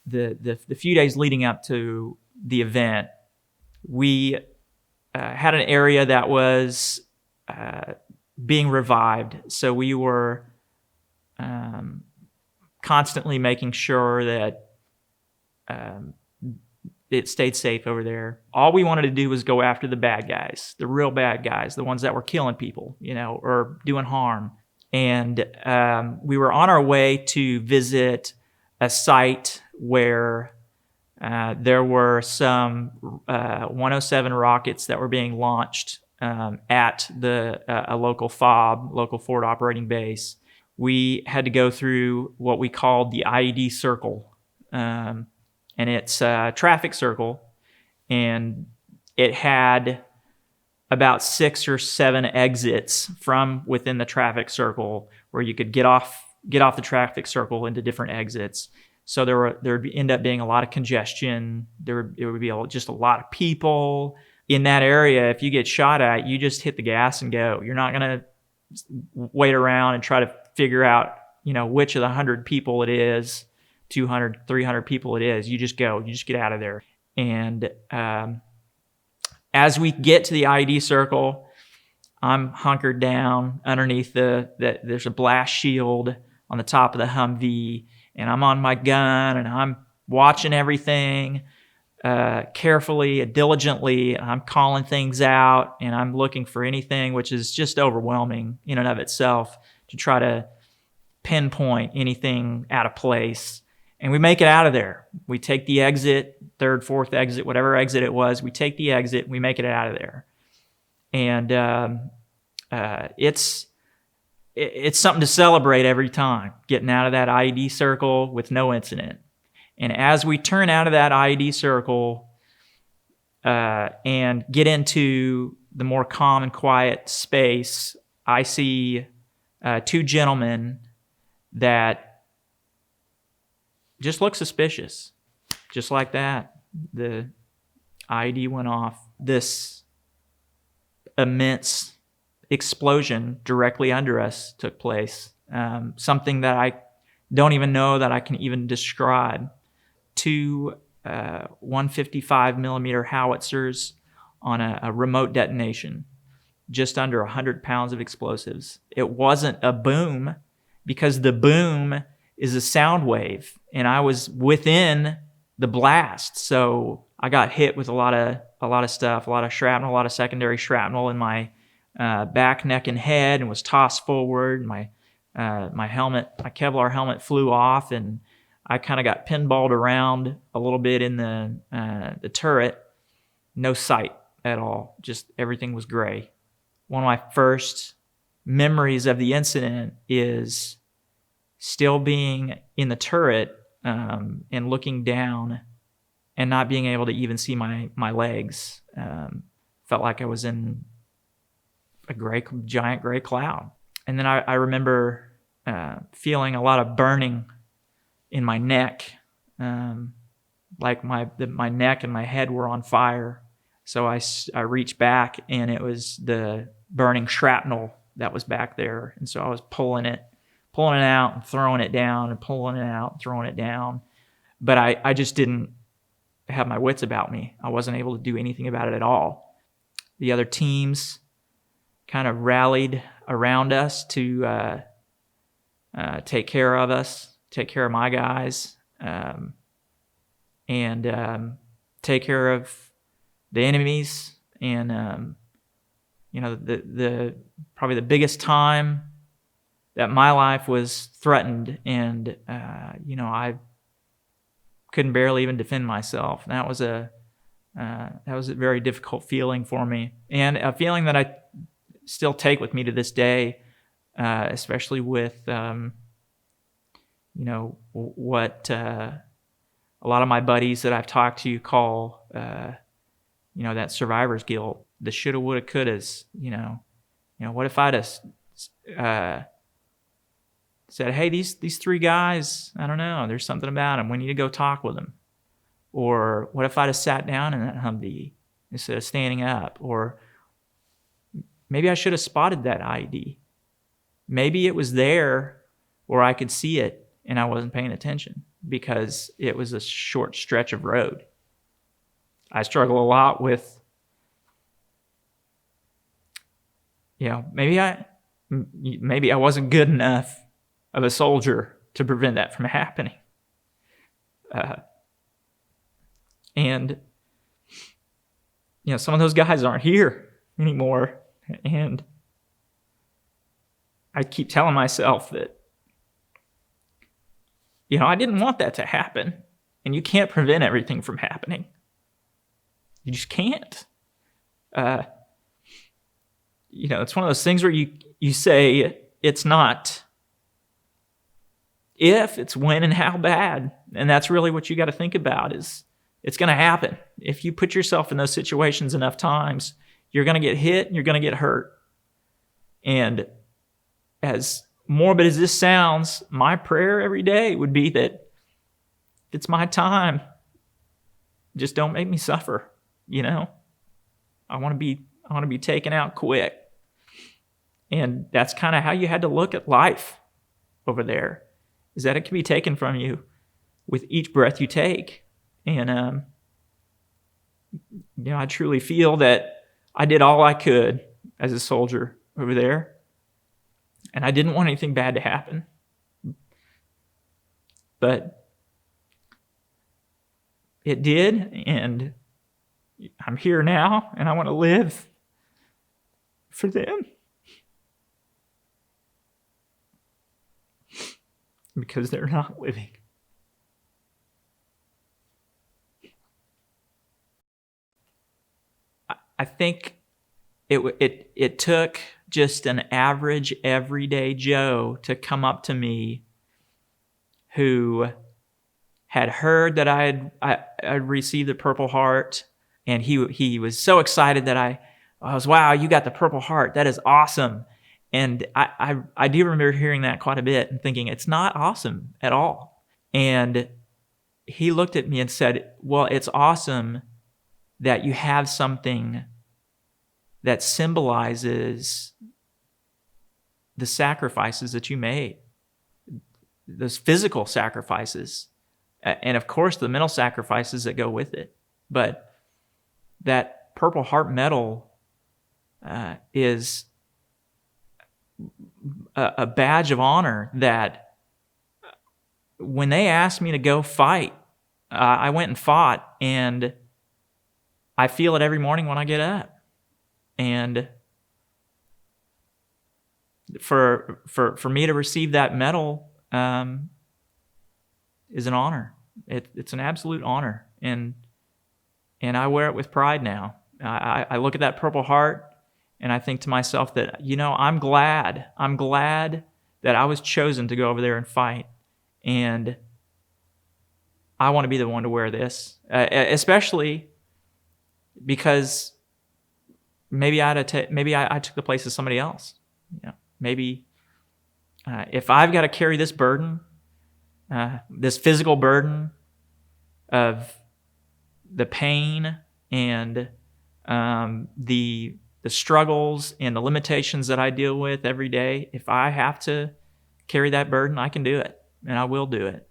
the few days leading up to the event, we had an area that was being revived. So we were constantly making sure that it stayed safe over there. All we wanted to do was go after the bad guys, the real bad guys, the ones that were killing people, or doing harm. And we were on our way to visit a site where there were some 107 rockets that were being launched at a local FOB, local forward operating base. We had to go through what we called the IED circle. And it's a traffic circle. And it had about 6 or 7 exits from within the traffic circle where you could get off the traffic circle into different exits. So there would end up being a lot of congestion. It would be just a lot of people in that area. If you get shot at, you just hit the gas and go. You're not going to wait around and try to figure out, which of the 100 people it is, 200, 300 people it is. You just go. You just get out of there. And as we get to the IED circle, I'm hunkered down underneath there's a blast shield on the top of the Humvee, and I'm on my gun, and I'm watching everything carefully and diligently, and I'm calling things out, and I'm looking for anything, which is just overwhelming in and of itself, to try to pinpoint anything out of place. And we make it out of there. We take the exit, third, fourth exit, whatever exit it was. We take the exit, we make it out of there. And it's something to celebrate every time, getting out of that IED circle with no incident. And as we turn out of that IED circle and get into the more calm and quiet space, I see 2 gentlemen that just look suspicious. Just like that, the IED went off. This immense explosion directly under us took place. Something that I don't even know that I can even describe. 2 155 millimeter howitzers on a remote detonation, just under 100 pounds of explosives. It wasn't a boom, because the boom is a sound wave, and I was within the blast, so I got hit with a lot of stuff, a lot of shrapnel, a lot of secondary shrapnel in my back, neck, and head, and was tossed forward. My helmet, my Kevlar helmet, flew off, and I kind of got pinballed around a little bit in the turret. No sight at all. Just everything was gray. One of my first memories of the incident is still being in the turret and looking down and not being able to even see my legs. Felt like I was in a giant gray cloud. And then I remember feeling a lot of burning in my neck, like my neck and my head were on fire. So I reached back, and it was the burning shrapnel that was back there. And so I was pulling it out and throwing it down, and pulling it out and throwing it down. But I just didn't have my wits about me. I wasn't able to do anything about it at all. The other teams kind of rallied around us to take care of us, take care of my guys, and take care of the enemies. And the probably the biggest time that my life was threatened, and I couldn't barely even defend myself. And that was a very difficult feeling for me, and a feeling that I still take with me to this day, especially with what a lot of my buddies that I've talked to call that survivor's guilt, the shoulda, woulda, couldas. What if I'd have said, hey, these 3 guys, I don't know, there's something about them, we need to go talk with them. Or what if I'd have sat down in that Humvee instead of standing up? Or maybe I should have spotted that IED. Maybe it was there where I could see it, and I wasn't paying attention because it was a short stretch of road. I struggle a lot with, maybe I wasn't good enough of a soldier to prevent that from happening. And some of those guys aren't here anymore. And I keep telling myself that, I didn't want that to happen. And you can't prevent everything from happening. You just can't. It's one of those things where you say it's not if, it's when and how bad. And that's really what you got to think about is it's going to happen. If you put yourself in those situations enough times, you're going to get hit and you're going to get hurt. And as morbid as this sounds, my prayer every day would be that if it's my time, just don't make me suffer. I want to be taken out quick. And that's kind of how you had to look at life over there, is that it can be taken from you with each breath you take. And, I truly feel that I did all I could as a soldier over there. And I didn't want anything bad to happen. But it did, and I'm here now, and I want to live for them. Because they're not living. I think it took just an average everyday Joe to come up to me who had heard that I'd received the Purple Heart, and he was so excited that I was, wow, you got the Purple Heart. That is awesome. And I do remember hearing that quite a bit and thinking, it's not awesome at all. And he looked at me and said, well, it's awesome that you have something that symbolizes the sacrifices that you made, those physical sacrifices, and of course the mental sacrifices that go with it. But that Purple Heart medal is a badge of honor that when they asked me to go fight, I went and fought, and I feel it every morning when I get up. And for me to receive that medal is an honor. It's an absolute honor, and I wear it with pride now. I look at that Purple Heart, and I think to myself that, I'm glad that I was chosen to go over there and fight. And I want to be the one to wear this, especially because maybe I took the place of somebody else. Maybe if I've got to carry this burden, this physical burden of the pain and the struggles and the limitations that I deal with every day, if I have to carry that burden, I can do it, and I will do it.